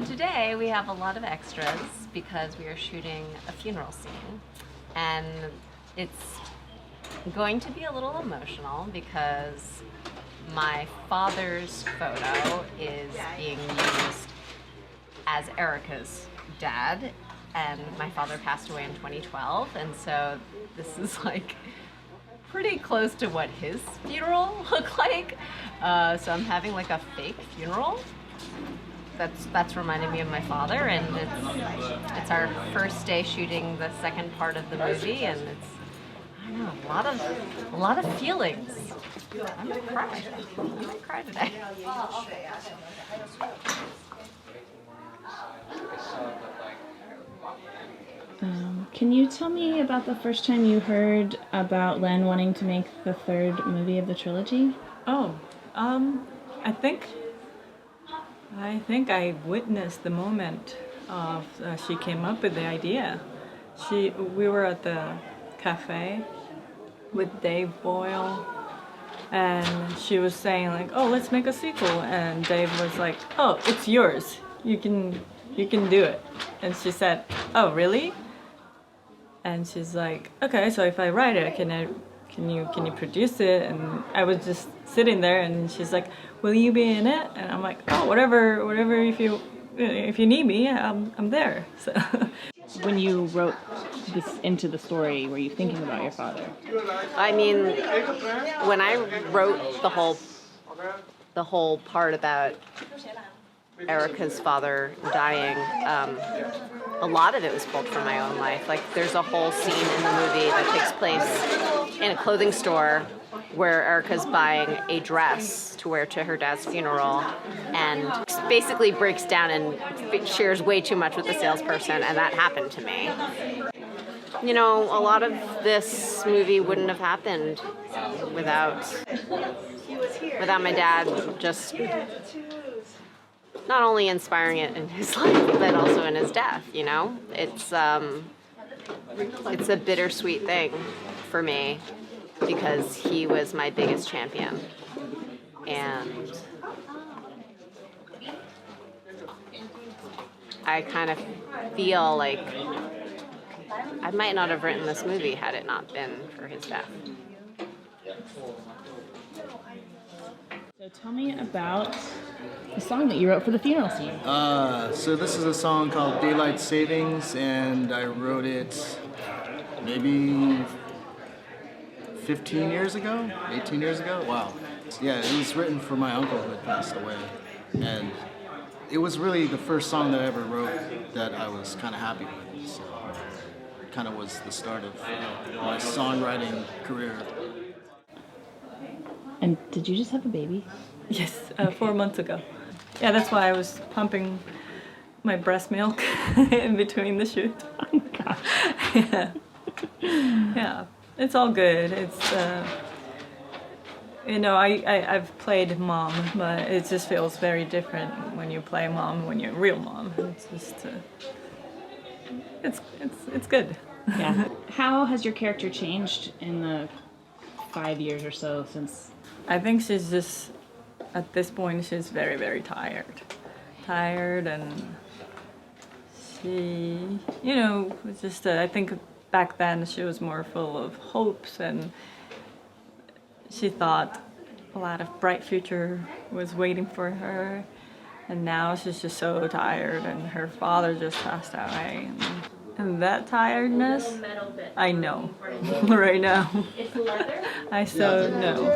So today we have a lot of extras because we are shooting a funeral scene, and it's going to be a little emotional because my father's photo is being used as Erica's dad, and my father passed away in 2012, and so this is like pretty close to what his funeral looked like. So I'm having like a fake funeral. That's reminding me of my father, and it's our first day shooting the second part of the movie, and it's, I don't know, a lot of feelings. I'm gonna cry. I'm gonna cry today. Can you tell me about the first time you heard about Lynn wanting to make the third movie of the trilogy? Oh, I think I witnessed the moment of she came up with the idea. We were at the cafe with Dave Boyle, and she was saying like, "Oh, let's make a sequel," and Dave was like, "Oh, it's yours. You can do it." And she said, "Oh, really?" And she's like, "Okay, so if I write it, can you produce it?" And I was just sitting there, and she's like, "Will you be in it?" And I'm like, "Oh, whatever. If you need me, I'm there." So. When you wrote this into the story, were you thinking about your father? I mean, when I wrote the whole part about Erica's father dying, a lot of it was pulled from my own life. Like, there's a whole scene in the movie that takes place in a clothing store where Erica's buying a dress to wear to her dad's funeral, and basically breaks down and shares way too much with the salesperson, and that happened to me. You know, a lot of this movie wouldn't have happened without my dad just not only inspiring it in his life, but also in his death, you know? It's a bittersweet thing for me because he was my biggest champion. And I kind of feel like I might not have written this movie had it not been for his death. So tell me about the song that you wrote for the funeral scene. So this is a song called Daylight Savings, and I wrote it maybe 15 years ago, 18 years ago. Wow. Yeah, it was written for my uncle who had passed away, and it was really the first song that I ever wrote that I was kind of happy with. So it kind of was the start of my songwriting career. And did you just have a baby? Yes, 4 months ago. Yeah, that's why I was pumping my breast milk in between the shoots. Oh gosh. Yeah. Yeah, it's all good. It's, you know, I've played mom, but it just feels very different when you play mom, when you're a real mom. It's just, it's good. Yeah. How has your character changed in the 5 years or so since? I think she's just, at this point, she's very, very tired. Tired, and she, you know, was just, I think back then she was more full of hopes, and she thought a lot of bright future was waiting for her. And now she's just so tired, and her father just passed away. And that tiredness, I know right now. I so know.